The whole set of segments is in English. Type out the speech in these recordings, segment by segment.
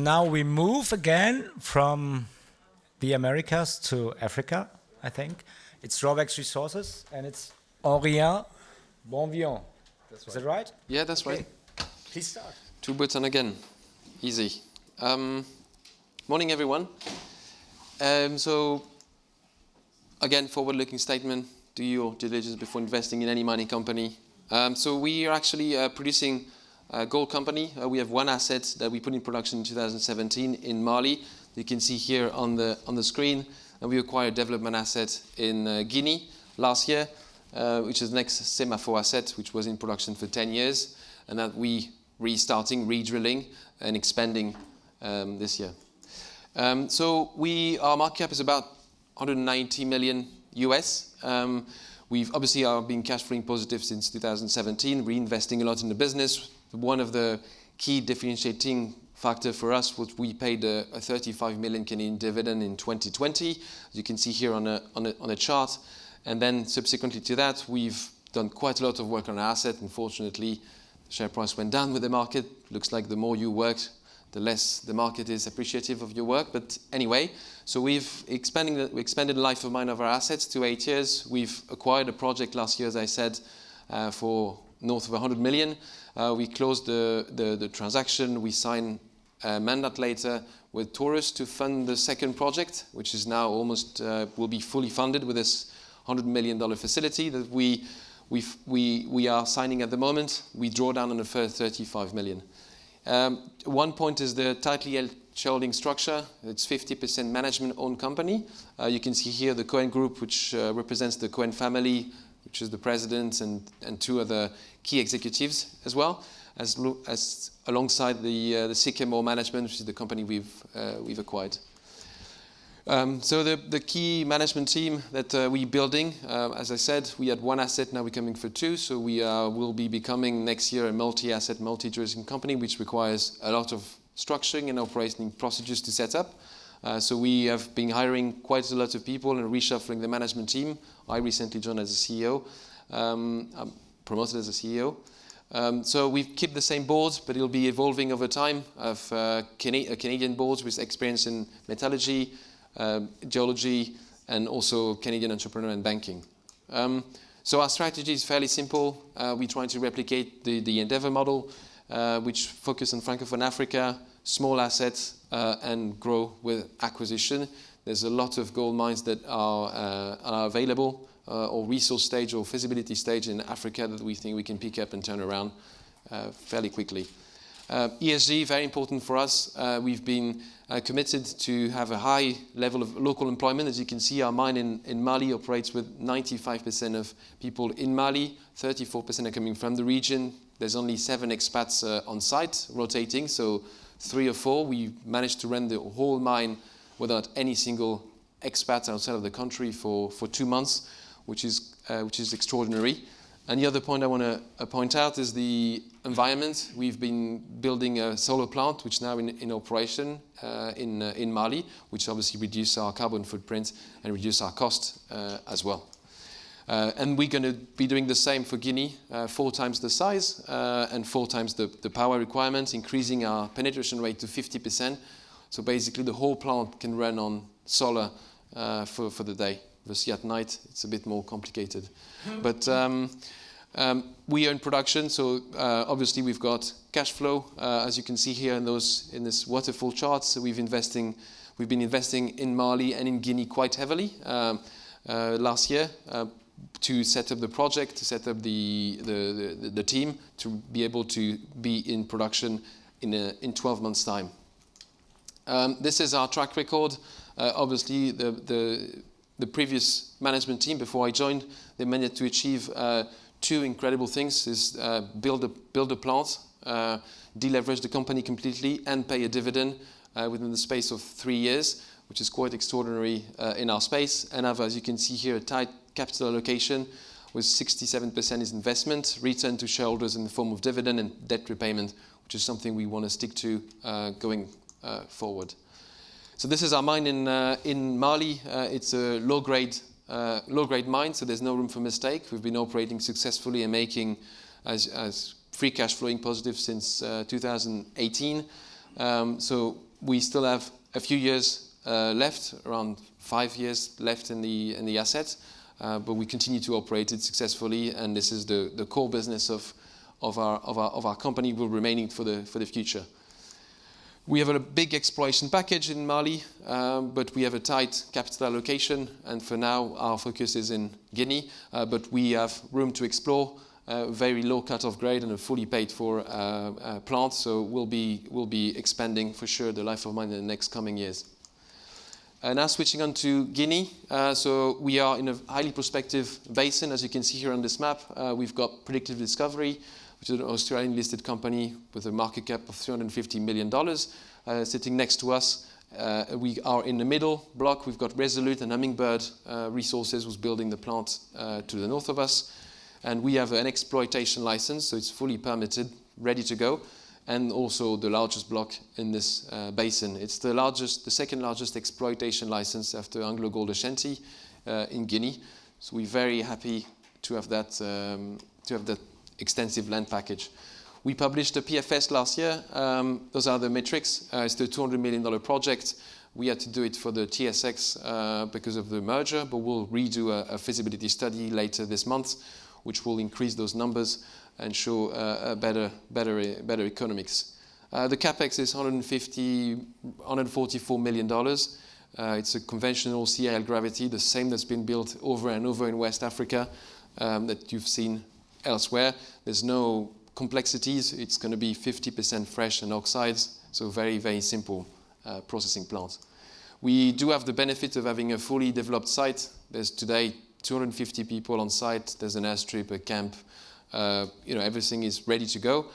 now we move again from the Americas to Africa, I think. It's Robex Resources, and it's Aurélien Bonneviot. Is that right? Yeah, that's right. Please start. Two buttons again. Easy. Morning, everyone. So, again, forward-looking statement. Do your due diligence before investing in any mining company. So we are actually producing a gold company. We have one asset that we put in production in 2017 in Mali. You can see here on the screen. And we acquired a development asset in Guinea last year, which is the next Semaphore asset, which was in production for 10 years, and that we restarting, re-drilling, and expanding this year. So our market cap is about 190 million US. We've obviously been cash flowing positive since 2017, reinvesting a lot in the business. One of the key differentiating factor for us was we paid a 35 million Canadian dividend in 2020, as you can see here on a chart. And then subsequently to that, we've done quite a lot of work on our asset. Unfortunately, the share price went down with the market. Looks like the more you work, the less the market is appreciative of your work. But anyway, so we expanded the life of mine of our assets to 8 years. We've acquired a project last year, as I said, for north of 100 million. We closed the transaction. We signed a mandate later with Taurus to fund the second project, which is now almost will be fully funded with this $100 million facility that we are signing at the moment. We draw down on the first 35 million. One point is the tightly held shareholding structure. It's 50% management-owned company. You can see here the Cohen Group, which represents the Cohen family, which is the president and two other key executives as well, as alongside the Sycamore Management, which is the company we've acquired. So the key management team that we're building, as I said, we had one asset, now we're coming for two, so we will be becoming next year a multi-asset, multi-jurisdiction company, which requires a lot of structuring and operating procedures to set up. So we have been hiring quite a lot of people and reshuffling the management team. I recently joined as a CEO, I'm promoted as a CEO. So we keep the same board, but it'll be evolving over time of a Canadian board with experience in metallurgy, geology, and also Canadian entrepreneur and banking. So our strategy is fairly simple. We're trying to replicate the Endeavour model, which focus on Francophone Africa, small assets, and grow with acquisition. There's a lot of gold mines that are available, or resource stage or feasibility stage in Africa that we think we can pick up and turn around fairly quickly. ESG, very important for us. We've been committed to have a high level of local employment. As you can see, our mine in Mali operates with 95% of people in Mali, 34% are coming from the region. There's only 7 expats on site rotating, so 3 or 4. We managed to run the whole mine without any single expat outside of the country for 2 months, which is extraordinary. And the other point I want to point out is the environment. We've been building a solar plant, which is now in operation in Mali, which obviously reduces our carbon footprint and reduce our cost as well. And we're going to be doing the same for Guinea, 4 times the size and 4 times the power requirements, increasing our penetration rate to 50%. So basically the whole plant can run on solar for the day. Obviously at night it's a bit more complicated. But we are in production, so obviously we've got cash flow. As you can see here in this waterfall chart, so we've been investing in Mali and in Guinea quite heavily last year to set up the project, to set up the team, to be able to be in production in 12 months' time. This is our track record. Obviously, the previous management team, before I joined, they managed to achieve 2 incredible things: is build a plant, deleverage the company completely, and pay a dividend within the space of 3 years, which is quite extraordinary in our space. And as you can see here, a tight capital allocation with 67% is investment, return to shareholders in the form of dividend and debt repayment, which is something we want to stick to going forward. So this is our mine in Mali. It's a low-grade mine, so there's no room for mistake. We've been operating successfully and making as free cash flowing positive since 2018. So we still have a few years left, around 5 years left in the asset, but we continue to operate it successfully, and this is the core business of our company will remaining for the future. We have a big exploration package in Mali, but we have a tight capital allocation, and for now our focus is in Guinea, but we have room to explore, very low cut-off grade and a fully paid for plant, so we'll be expanding for sure the life of mine in the next coming years. Now switching on to Guinea, so we are in a highly prospective basin, as you can see here on this map. We've got Predictive Discovery, which is an Australian listed company with a market cap of $350 million. Sitting next to us, we are in the middle block. We've got Resolute and Hummingbird Resources, who's building the plant to the north of us. And we have an exploitation license, so it's fully permitted, ready to go, and also the largest block in this basin. It's the second largest exploitation license after AngloGold Ashanti in Guinea. So we're very happy to have that extensive land package. We published a PFS last year. Those are the metrics. It's the $200 million project. We had to do it for the TSX because of the merger, but we'll redo a feasibility study later this month, which will increase those numbers and show better economics. The capex is $144 million. It's a conventional CIL gravity, the same that's been built over and over in West Africa that you've seen elsewhere. There's no complexities. It's going to be 50% fresh and oxides, so very, very simple processing plant. We do have the benefit of having a fully developed site. There's today 250 people on site. There's an airstrip, a camp. Everything is ready to go.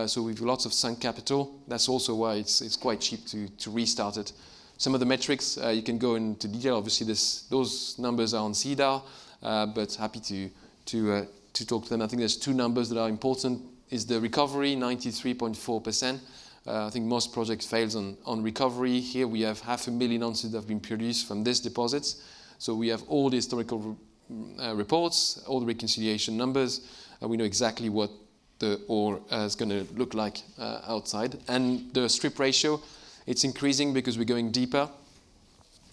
So we've lots of sunk capital. That's also why it's quite cheap to restart it. Some of the metrics, you can go into detail. Obviously, those numbers are on CEDAR, but happy to talk to them. I think there's two numbers that are important. Is the recovery, 93.4%. I think most projects fails on recovery. Here we have 500,000 ounces that have been produced from these deposits. So we have all the historical reports, all the reconciliation numbers. We know exactly what the ore is going to look like outside. And the strip ratio, it's increasing because we're going deeper.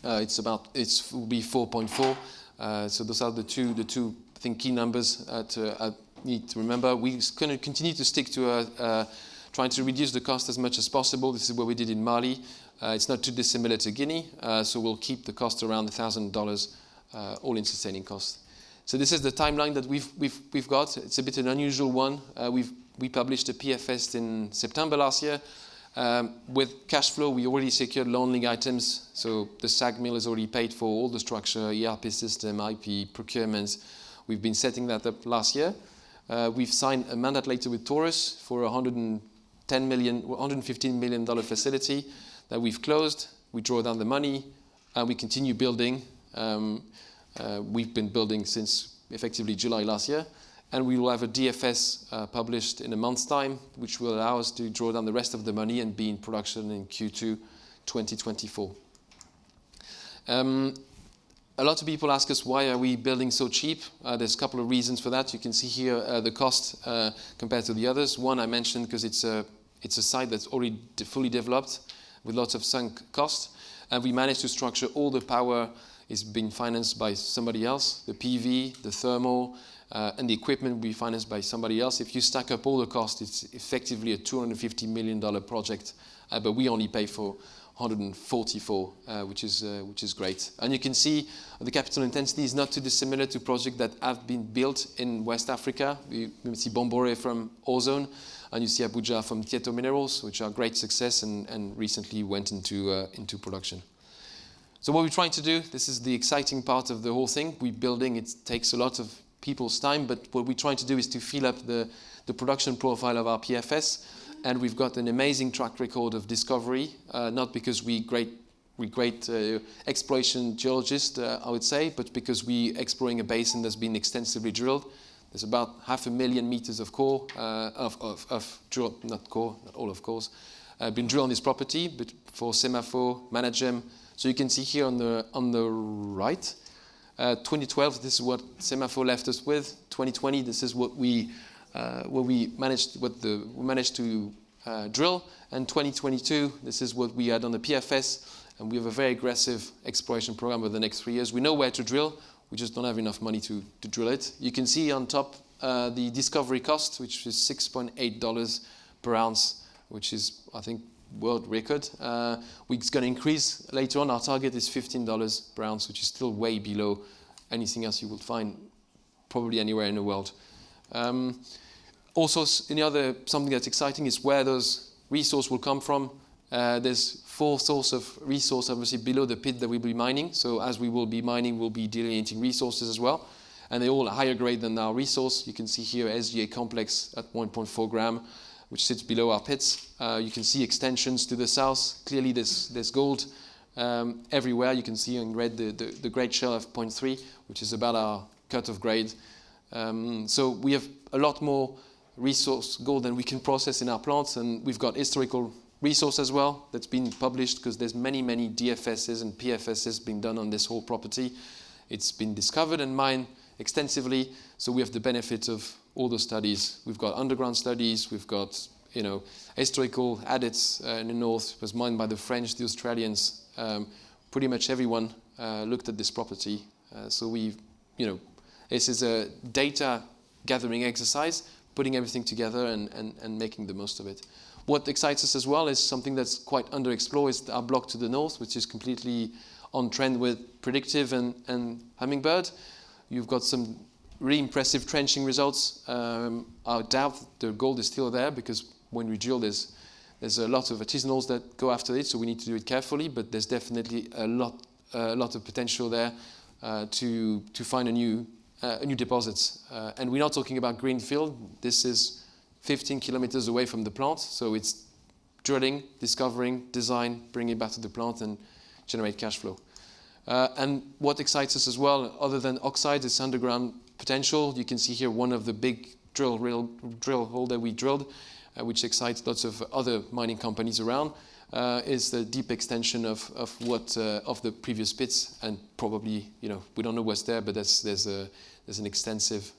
It will be 4.4. So those are the two I think key numbers I need to remember. We're going to continue to stick to trying to reduce the cost as much as possible. This is what we did in Mali. It's not too dissimilar to Guinea, so we'll keep the cost around $1,000 all-in sustaining cost. So this is the timeline that we've got. It's a bit an unusual one. We published a PFS in September last year. With cash flow, we already secured long-lead items. So the SAG mill is already paid for, all the structure, ERP system, IP, procurements. We've been setting that up last year. We've signed a mandate later with Taurus for $115 million facility that we've closed. We draw down the money and we continue building. We've been building since effectively July last year, and we will have a DFS published in a month's time, which will allow us to draw down the rest of the money and be in production in Q2 2024. A lot of people ask us, why are we building so cheap? There's a couple of reasons for that. You can see here the cost compared to the others. One I mentioned because it's a site that's already fully developed with lots of sunk costs, and we managed to structure all the power is being financed by somebody else. The PV, the thermal, and the equipment will be financed by somebody else. If you stack up all the costs, it's effectively a $250 million project, but we only pay for 144, which is great. And you can see the capital intensity is not too dissimilar to projects that have been built in West Africa. You see Bombore from Ozone, and you see Abuja from Tieto Minerals, which are great success and recently went into production. So what we're trying to do, this is the exciting part of the whole thing. We're building, it takes a lot of people's time, but what we're trying to do is to fill up the production profile of our PFS. And we've got an amazing track record of discovery, not because we're great exploration geologists, I would say, but because we're exploring a basin that's been extensively drilled. There's about 500,000 meters of core, of drill, not core, not all of cores, been drilled on this property, but for Semafo, Managem. So you can see here on the right, 2012, this is what Semafo left us with. 2020, this is what we managed to drill. And 2022, this is what we had on the PFS, and we have a very aggressive exploration program over the next 3 years. We know where to drill, we just don't have enough money to drill it. You can see on top the discovery cost, which is $6.8 per ounce, which is, I think, world record. It's going to increase later on. Our target is $15 per ounce, which is still way below anything else you will find probably anywhere in the world. Also, something that's exciting is where those resources will come from. There's 4 sources of resource obviously below the pit that we'll be mining. So as we will be mining, we'll be delineating resources as well. And they're all higher grade than our resource. You can see here SGA complex at 1.4 gram, which sits below our pits. You can see extensions to the south. Clearly there's gold everywhere. You can see in red the grade shell of 0.3, which is about our cut-off grade. So we have a lot more resource gold than we can process in our plants, and we've got historical resource as well that's been published, because there's many DFSs and PFSs being done on this whole property. It's been discovered and mined extensively, so we have the benefit of all those studies. We've got underground studies, we've got historical adits in the north. It was mined by the French, the Australians. Pretty much everyone looked at this property. So this is a data gathering exercise, putting everything together and making the most of it. What excites us as well is something that's quite underexplored, is our block to the north, which is completely on trend with Predictive and Hummingbird. You've got some really impressive trenching results. I doubt the gold is still there, because when we drill, there's a lot of artisanals that go after it, so we need to do it carefully, but there's definitely a lot of potential there to find a new deposits. And we're not talking about greenfield. This is 15 kilometers away from the plant, so it's drilling, discovering, design, bring it back to the plant and generate cash flow. And what excites us as well, other than oxide, is underground potential. You can see here one of the big drill hole that we drilled, which excites lots of other mining companies around, is the deep extension of the previous pits, and probably we don't know what's there, but there's an extensive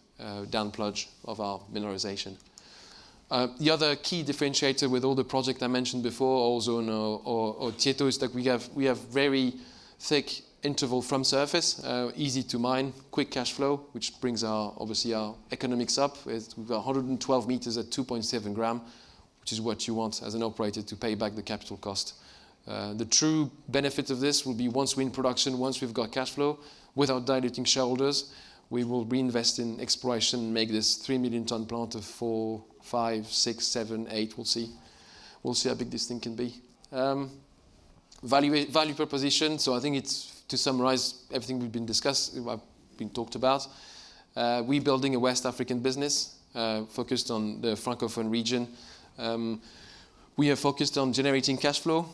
down plunge of our mineralization. The other key differentiator with all the projects I mentioned before, Ozone or Tieto, is that we have very thick interval from surface, easy to mine, quick cash flow, which brings obviously our economics up. We've got 112 meters at 2.7 gram, which is what you want as an operator to pay back the capital cost. The true benefit of this will be once we're in production, once we've got cash flow, without diluting shareholders, we will reinvest in exploration and make this 3 million ton plant of 4, 5, 6, 7, 8. We'll see. We'll see how big this thing can be. Value proposition. So I think it's, to summarize everything we've been talked about. We're building a West African business focused on the Francophone region. We are focused on generating cash flow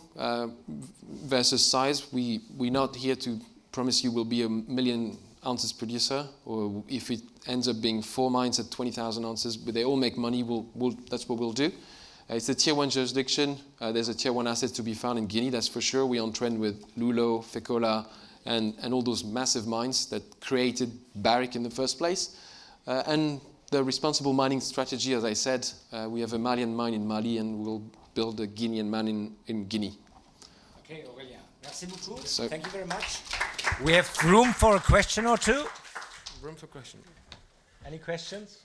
versus size. We're not here to promise you we'll be a million ounces producer, or if it ends up being 4 mines at 20,000 ounces, but they all make money, that's what we'll do. It's a tier 1 jurisdiction. There's a tier 1 asset to be found in Guinea, that's for sure. We're on trend with Lulo, Fekola, and all those massive mines that created Barrick in the first place. And the responsible mining strategy, as I said, we have a Malian mine in Mali, and we'll build a Guinean mine in Guinea. Okay, Aurélien. Merci beaucoup. So, thank you very much. We have room for a question or two. Room for question. Any questions?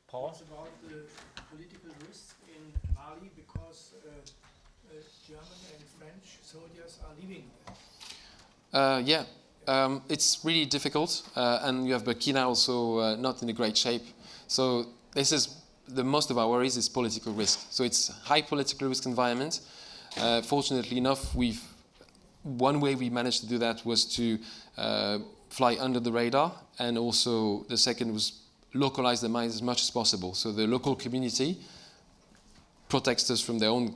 Paul? It's about the political risk in Mali, because German and French soldiers are leaving there. It's really difficult, and you have Burkina also not in a great shape. So this is most of our worries is political risk. So it's high political risk environment. Fortunately enough, one way we managed to do that was to fly under the radar, and also the second was localize the mines as much as possible. So the local community protects us from their own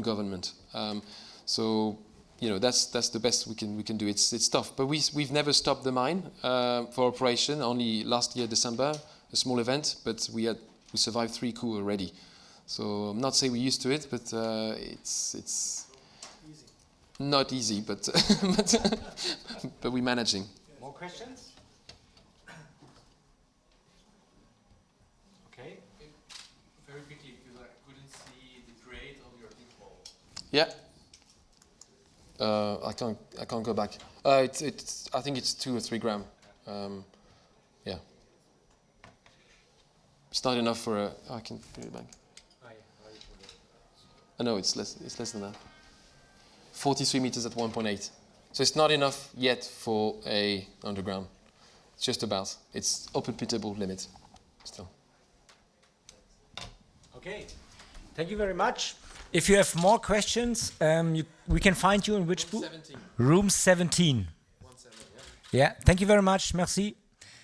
government. That's the best we can do. It's tough, but we've never stopped the mine for operation. Only last year December, a small event, but we survived 3 coups already. So I'm not saying we're used to it, but it's Easy. not easy, but but we're managing. More questions? Okay. Very quickly, because I could Yeah. I can't go back. I think it's 2 or 3 gram. Yeah. It's not enough for a. I can put it back. No, it's less than that. 43 meters at 1.8. So it's not enough yet for a underground. It's just about. It's upper pitable limit still. Okay. Thank you very much. If you have more questions, we can find you in which booth? 17. Room 17. 17, yeah. Yeah. Thank you very much. Merci.